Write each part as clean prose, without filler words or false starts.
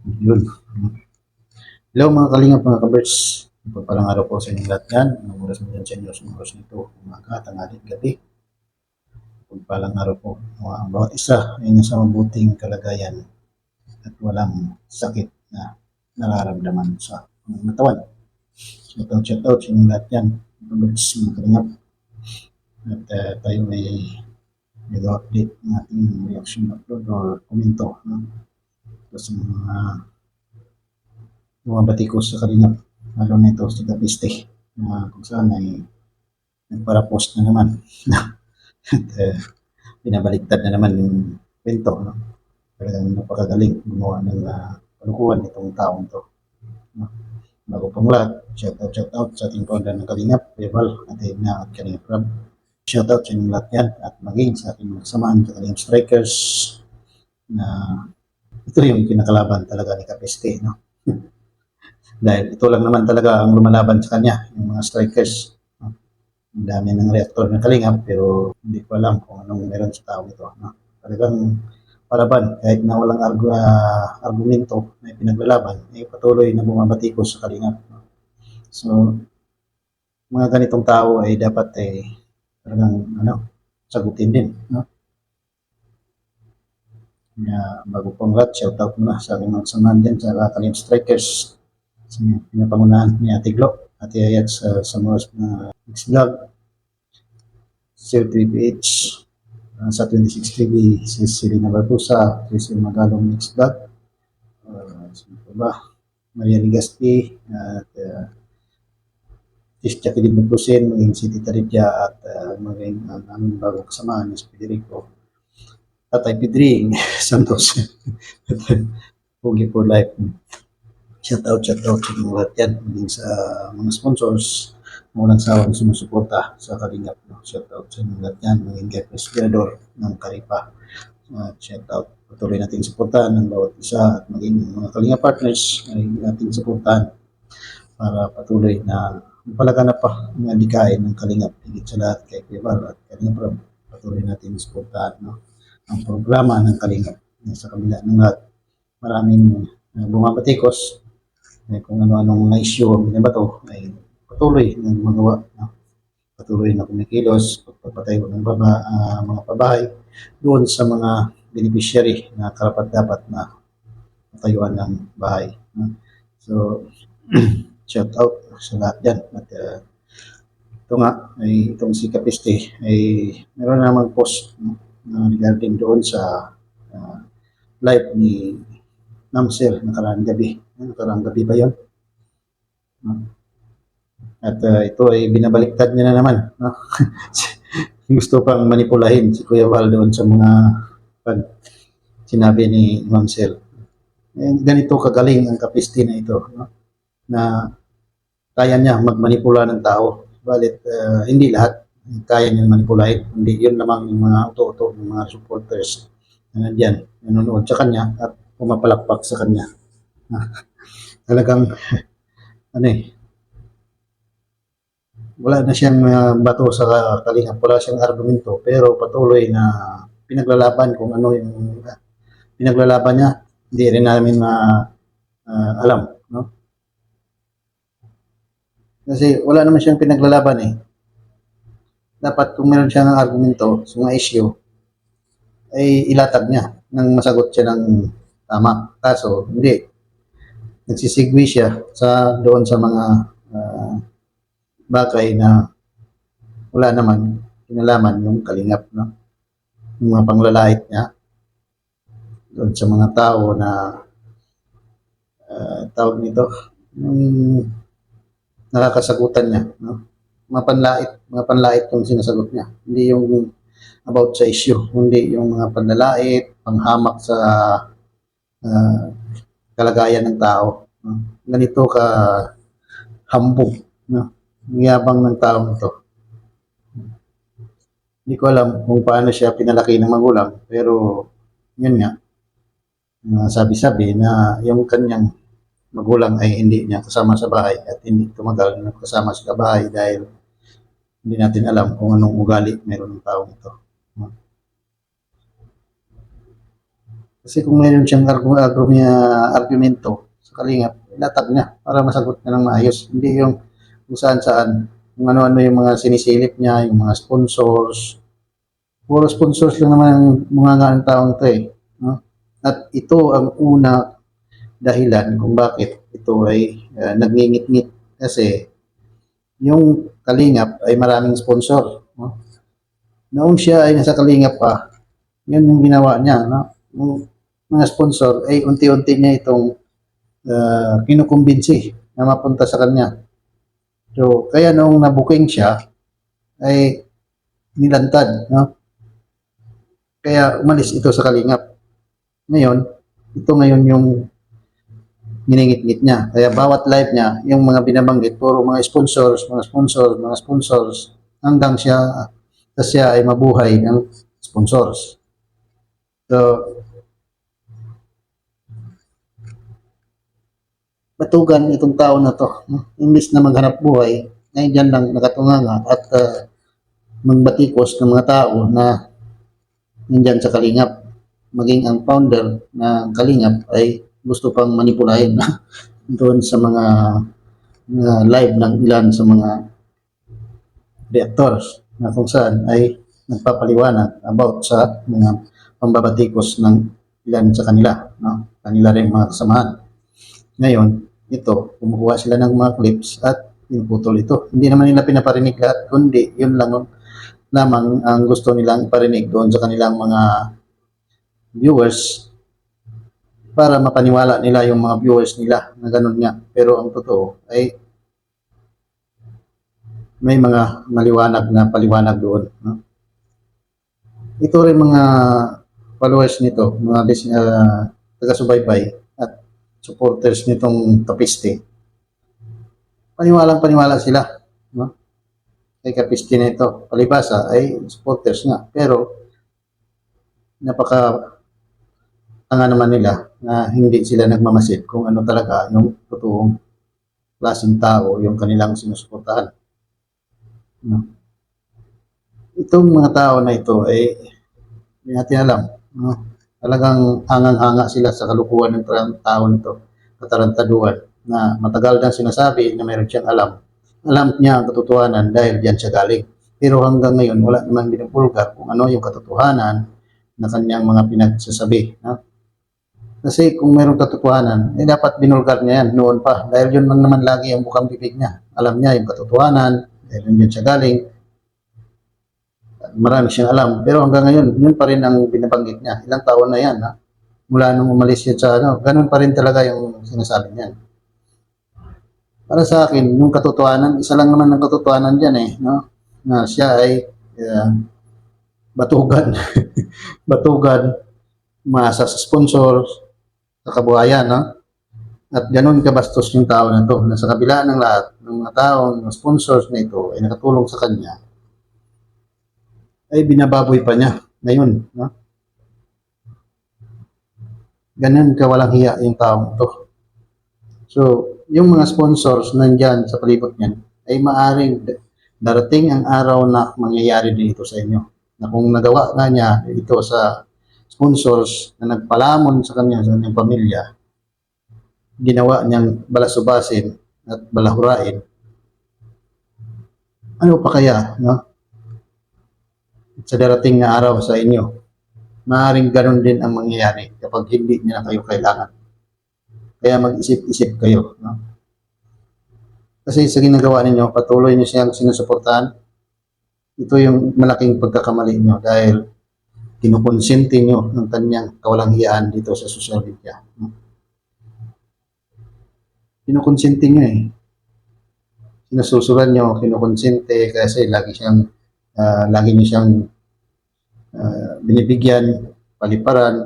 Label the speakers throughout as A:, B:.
A: Yun. Hello mga kalingap, mga kabers. Pagpalang araw po sa inyong lahat yan. Anong oras mo dyan sa inyo? Anong oras nito? Umaga, tanghali, gabi. Pagpalang araw po. Ang bawat isa ay nasa mabuting kalagayan at walang sakit na nararamdaman sa katawan. Shout out sa inyong lahat yan. Mga kabers, mga kalingap. At tayo ay nag-update ng ating reaction upload or komento. No? Sa mga batikos sa kalingap. Lalo na ito sa Gabiste. Kung saan ay nagpara-post na naman. At binabaliktad na naman yung kwento. No? Talagang napakagaling gumawa ng kalukuhan itong taong to. No? Bago pang lahat, shout out sa ating founder ng Kalingap, Rebal, at na at Kalingap Rob. Shout out sa inyong lahat yan at maging sa ating magsamaan sa Kalingap Strikers na ito yung kinakalaban talaga ni Kapeste. No? Dahil ito lang naman talaga ang lumalaban sa kanya, yung mga strikers. No? Ang dami ng reaktor ng Kalingap pero hindi ko alam kung anong meron sa tao ito. No? Talagang palaban kahit na walang argumento na pinaglalaban ay patuloy na bumabatikos sa Kalingap. No? So, mga ganitong tao ay dapat talagang sagutin din. No? Bago pong lahat, shout out muna sa aking mga samahan din sa Kalingap Strikers. Sa pinapangunahan ni Ate Glo, Ate Ayat sa mga next vlog, Sir 3PH, sa 26 TV, si Selena Barbusa, si Magalong next vlog, sino ba? Maria Ligaspi, at Jackie Di Magbusin, maging si Tita Lydia, at maging ang aming bagong kasama, si Federico, Tatay Pedring, Santos, Pugi for Life. Shout out sa mga lahat yan, maging sa mga sponsors, walang sawang sumusuporta sa Kalingap. No? Shout out sa mga lahat yan, maging kay Presidador ng Karipa. Shout out, patuloy natin suportahan ng bawat isa at maging mga Kalingap partners ay natin suportahan para patuloy na palaganap pa ng adikain ng Kalingap. Higit sa lahat kay Kebal at Kalingap, patuloy natin suportahan ang programa ng Kalingap. Sa kabila ng lahat, maraming bumabatikos kung ano-anong mga issue ang binabato ay patuloy na magawa. No? Patuloy na kumikilos, pagpapatayo ng mga pabahay doon sa mga beneficiary na karapat-dapat na matayuan ng bahay. No? So, shout out sa lahat dyan. At ito nga, ay itong si Kapiste ay meron na mag-post regarding doon sa live ni Namsel nakaraan gabi. Nakaraan gabi ba yun? At ito ay binabaliktad niya na naman. No? Gusto pang manipulahin si Kuya Val doon sa mga sinabi ni Mamsel. Ganito kagaling ang Kapiste na ito. No? Na kaya niya magmanipula ng tao. Balit hindi lahat kaya niya manipulahin. Hindi yun lamang yung mga auto-auto, yung mga supporters na nandyan, nanonood sa kanya at pumapalakpak sa kanya. Talagang wala na siyang bato sa Kalingap, wala siyang argumento pero patuloy na pinaglalaban kung ano yung pinaglalaban niya. Hindi rin namin alam. No? Kasi wala naman siyang pinaglalaban eh. Dapat kung meron siyang argumento sa mga issue, ay ilatag niya nang masagot siya ng tama. Kaso, hindi. Nagsisigwi siya doon sa mga bagay na wala naman kinalaman yung Kalingap. No? Yung mga panglalait niya doon sa mga tao na tawag nito, yung nakakasagutan niya. No? Mga panlait yung sinasagot niya. Hindi yung about sa issue, hindi yung mga panlalait, panghamak sa kalagayan ng tao. No? Ganito ka hambog. No? Yabang ng taong ito. Hindi ko alam kung paano siya pinalaki ng magulang, pero yun nga, sabi-sabi na yung kanyang magulang ay hindi niya kasama sa bahay at hindi tumagal na kasama sa bahay dahil hindi natin alam kung anong ugali meron ng taong ito. Kasi kung mayroon siyang argumento sa Kalingap, ilatag niya para masagot niya ng maayos. Hindi yung kung saan-saan, kung ano-ano yung mga sinisilip niya, yung mga sponsors. Puro sponsors lang naman ang mga ng taong to eh. No? At ito ang una dahilan kung bakit ito ay nagngingit-ngit kasi yung Kalingap ay maraming sponsor. No? Noong siya ay nasa Kalingap pa, yun yung ginawa niya. No? Yung mga sponsor ay unti-unti niya itong kinukumbinsi na mapunta sa kanya. So, kaya noong nabuking siya, ay nilantad. No? Kaya umalis ito sa Kalingap. Ngayon, ito ngayon yung giningit-ngit niya. Kaya bawat live niya, yung mga binabanggit, puro mga sponsors, mga sponsors, mga sponsors, hanggang siya ay mabuhay ng sponsors. So, batugan itong tao na to. No? Imbis na maghanap buhay, ay dyan lang nakatunganga at magbatikos ng mga tao na nandyan sa Kalingap. Maging ang founder ng Kalingap ay gusto pang manipulahin doon sa mga live ng ilan sa mga reactors na kung saan ay nagpapaliwanag about sa mga pambabatikos ng ilan sa kanila, no? Kanila rin mga kasamahan. Ngayon, ito, kumukuha sila ng mga clips at pinuputol ito. Hindi naman nila pinaparinig lahat, kundi yun lang lamang ang gusto nilang iparinig doon sa kanilang mga viewers para mapaniwala nila yung mga viewers nila na ganun nga. Pero ang totoo ay may mga maliwanag na paliwanag doon. No? Ito rin mga followers nito, mga taga-subaybay at supporters nitong Kapiste. Paniwalang-paniwala sila. No? Kay Kapiste na ito. Palibasa ay supporters nga. Pero napaka tanga naman nila na hindi sila nagmamasid kung ano talaga yung totoong klaseng tao yung kanilang sinusuportahan. No? Itong mga tao na ito ay hindi natin alam. No? Talagang hangang-hanga sila sa kalukuhan ng tao nito, katarantaduhan na matagal nang sinasabi na mayroon siyang alam. Alam niya ang katotohanan dahil diyan siya galing. Pero hanggang ngayon, wala naman binupulgar kung ano yung katotohanan na kanyang mga pinagsasabi. No? Kasi kung mayroong katotohanan, eh dapat binulgar niya yan noon pa. Dahil yun lang naman lagi ang bukang bibig niya. Alam niya yung katotohanan, dahil yun siya galing. Marami siyang alam. Pero hanggang ngayon, yun pa rin ang binabanggit niya. Ilang taon na yan. Ha? Mula nung umalis siya sa ano, ganun pa rin talaga yung sinasabi niya. Para sa akin, yung katotohanan, isa lang naman ang katotohanan dyan eh. No? Na siya ay batugan. Batugan, masa sa sponsors, sa kabuhayan. No? At ganun kabastos yung tao na to na sa kabila ng lahat ng mga taong ng sponsors na ito ay nakatulong sa kanya ay binababoy pa niya ngayon. No? Ganun kawalang hiya yung taong ito. So, yung mga sponsors nandyan sa palibot niyan ay maaring darating ang araw na mangyayari din ito sa inyo. Na kung nagawa nga niya ito sa sponsors na nagpalamon sa kanya, sa kanyang pamilya, ginawa niyang balasubasin at balahurain, ano pa kaya, no? Sa darating na araw sa inyo, maaaring ganun din ang mangyayari kapag hindi niya na kayo kailangan. Kaya mag-isip-isip kayo. No? Kasi sa ginagawa ninyo, patuloy niyo siyang sinusuportahan. Ito yung malaking pagkakamali niyo dahil kinukonsente niyo ang kanyang kawalang hiyaan dito sa social media. No? Kinukonsente niyo eh. Sinususuran niyo, kinukonsente kasi lagi niyo siyang binibigyan, paliparan,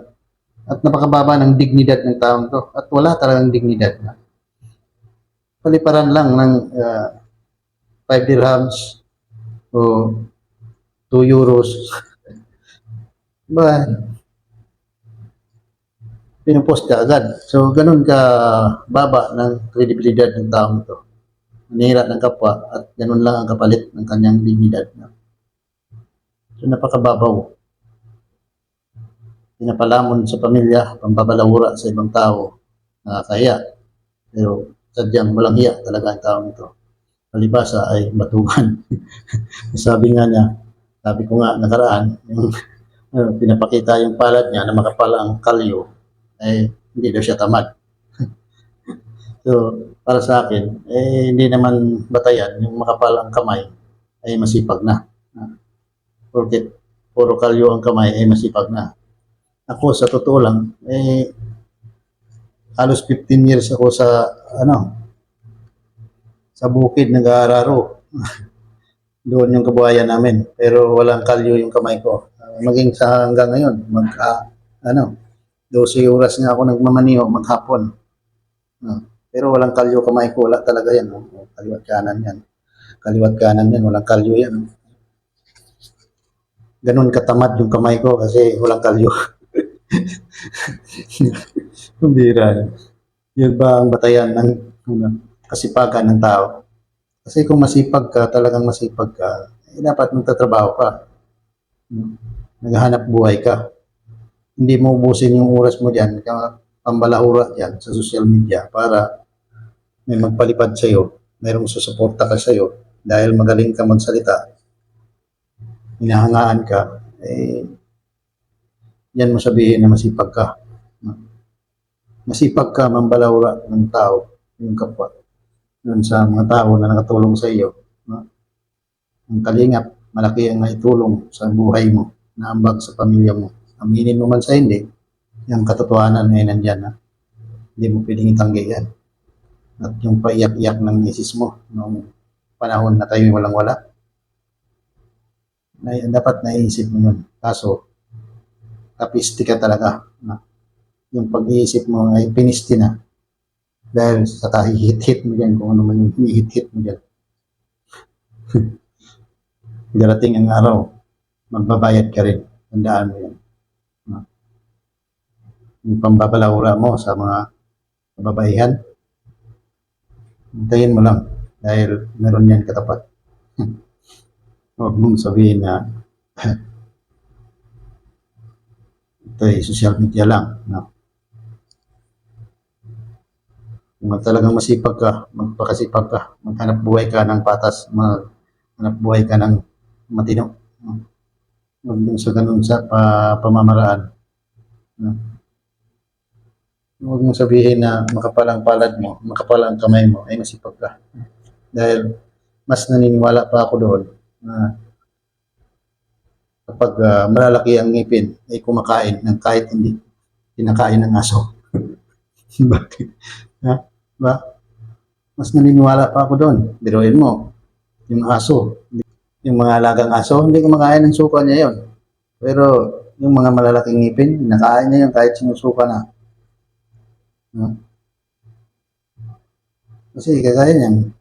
A: at napakababa ng dignidad ng taong to. At wala talagang dignidad. Paliparan lang ng 5 dirhams o 2 euros. Ba, pinupost ka agad. So, ganun ka baba ng kredibilidad ng taong to. Nanira ng kapwa at ganun lang ang kapalit ng kanyang dignidad. So, napakababaw. pinapalamon sa pamilya, pambabalawura sa ibang tao, nakakahiya. Pero sadyang walang hiya talaga ang taong ito. Palibasa ay batugan. Sabi nga niya, sabi ko nga nakaraan, yung pinapakita yung palad niya na makapal ang kalyo, ay hindi daw siya tamad. So, para sa akin, hindi naman batayan yung makapal ang kamay ay masipag na. Porque puro kalyo ang kamay ay masipag na. Ako, sa totoo lang, halos 15 years ako sa, sa bukid nag-aararo. Doon yung kabuhayan namin. Pero walang kalyo yung kamay ko. Maging sa hanggang ngayon, 12 oras nga ako nagmamaniho maghapon. Pero walang kalyo kamay ko, wala talaga yan. Kaliwat kanan yan. Kaliwat kanan yan, walang kalyo yan. Ganun katamad yung kamay ko kasi walang kalyo. Kumbira. Yun ba ang batayan ng kasipagan ng tao? Kasi kung masipag ka, talagang masipag ka, dapat magtatrabaho ka. Naghahanap buhay ka. Hindi mo ubusin yung oras mo dyan, pambalahura dyan sa social media para may magpalipad sa'yo, mayroong susuporta ka sa'yo dahil magaling ka magsalita, hinahangaan ka, yan mo sabihin na masipag ka. Masipag ka, mambalahura ng tao, yung kapwa. Doon sa mga tao na nakatulong sa iyo. Ang kalingap, malaki ang naitulong sa buhay mo, naambag sa pamilya mo. Aminin mo man sa hindi, yung katotohanan ay nandyan na. Hindi mo pwedeng itanggi yan. At yung paiyak-iyak ng misis mo noong panahon na tayo walang-wala, dapat naiisip mo yun. Kaso, kapisti ka talaga. Yung pag-iisip mo ay pinisti na. Dahil sa kahihit-hit mo dyan, kung ano man yung hinihit-hit mo dyan. Darating ang araw, magbabayad ka rin. Tandaan mo yan. Yung pambabalahura mo sa mga kababaihan, hintayin mo lang dahil meron yan katapat. Huwag mong sabihin na ito ay social media lang. Kung talagang masipag ka, magpakasipag ka, maghanap buhay ka ng patas, maghanap buhay ka ng matino. Huwag yung sa ganun sa pamamaraan. Huwag mong sabihin na makapal ang palad mo, makapal ang kamay mo, ay masipag ka. Dahil mas naniniwala pa ako doon na kapag malalaki ang ngipin, ay kumakain ng kahit hindi kinakain ng aso. Bakit? Ba? Mas naniniwala pa ako doon. Biruin mo, yung aso, yung mga alagang aso, hindi kumakain ng suka niya yon. Pero yung mga malalaking ngipin, kinakain niya yun kahit sinusuka na. Kasi kagaya niyan,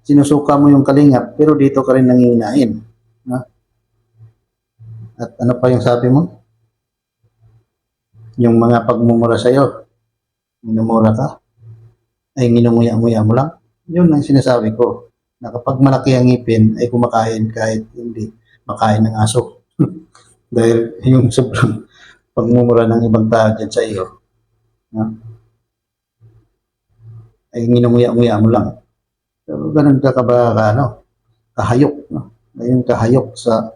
A: sinusuka mo yung kalingap, pero dito ka rin nanginginain. At ano pa yung sabi mo? Yung mga pagmumura sa'yo, minumura ka, ay nginumuya-muya mo lang. Yun ang sinasabi ko, na kapag malaki ang ngipin, ay kumakain kahit hindi makain ng aso. Dahil yung sobrang pagmumura ng ibang tao dyan sa iyo, ay nginumuya-muya mo lang. So, ganun ka ba, kahayok, yung kahayok sa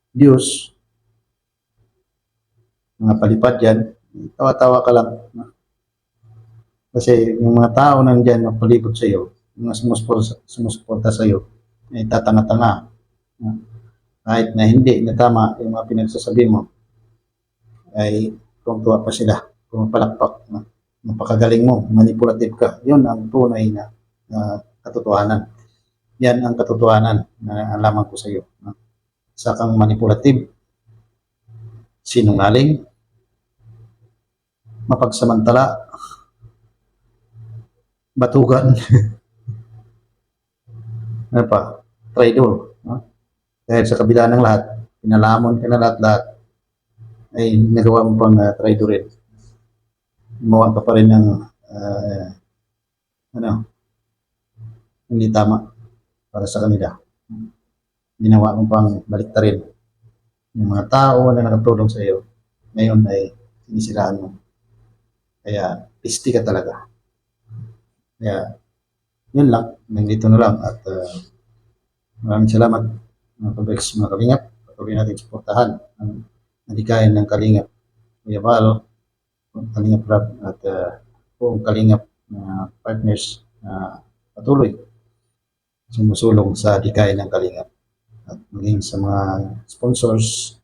A: Diyos, mga palipad yan, tawa-tawa ka lang. Kasi yung mga tao nandyan na palibot sa iyo, mga sumusuporta sa iyo, ay tatanga-tanga. Kahit na hindi na tama yung mga pinagsasabi mo, ay kung tuwa pa sila, kung palakpak, napakagaling mo, manipulative ka, yun ang tunay na katotohanan. Yan ang katotohanan na alaman ko sa iyo. Isa kang manipulative, sinungaling, mapagsamantala, batugan, ano pa, traidor. Dahil sa kabila ng lahat, pinalamon ka na lahat-lahat, ay nagawa mo pang traidorin. Gumawa ka pa rin ng hindi tama para sa kanila. Ginawa mo pang baliktarin. Yung mga tao na nakatulong sa iyo, ngayon ay sinisiraan mo. Kaya, pisti ka talaga. Kaya, yun lang. Nandito na lang. At maraming salamat mga kabex, mga kalingap. Patuloy natin suportahan ang nalikayan ng kalingap. Kuya Val, kalingap Rab, at buong kalingap na partners na patuloy sumusulong sa dikayan ng kalingap. At maging sa mga sponsors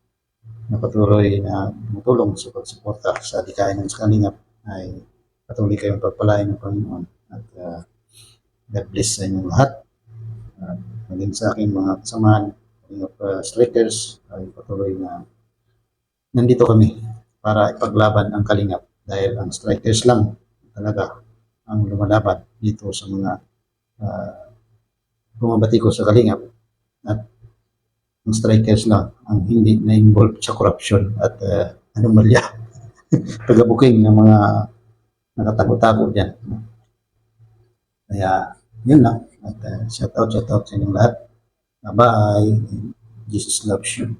A: na patuloy na tumutulong sa pagsuporta sa dikayan ng kalingap ay patuloy kayong pagpalain ng Panginoon. At God bless sa inyong lahat. Maging sa aking mga kasamahan, strikers, ay patuloy na nandito kami para ipaglaban ang kalingap dahil ang strikers lang talaga ang lumalaban dito sa mga bumabati ko sa kalingap at ang strikers lang ang hindi na-involved sa corruption at anomalya pag-booking ng mga nakatago-tago dyan. Kaya yun lang at shout out sa inyong lahat. Bye-bye. Jesus loves you.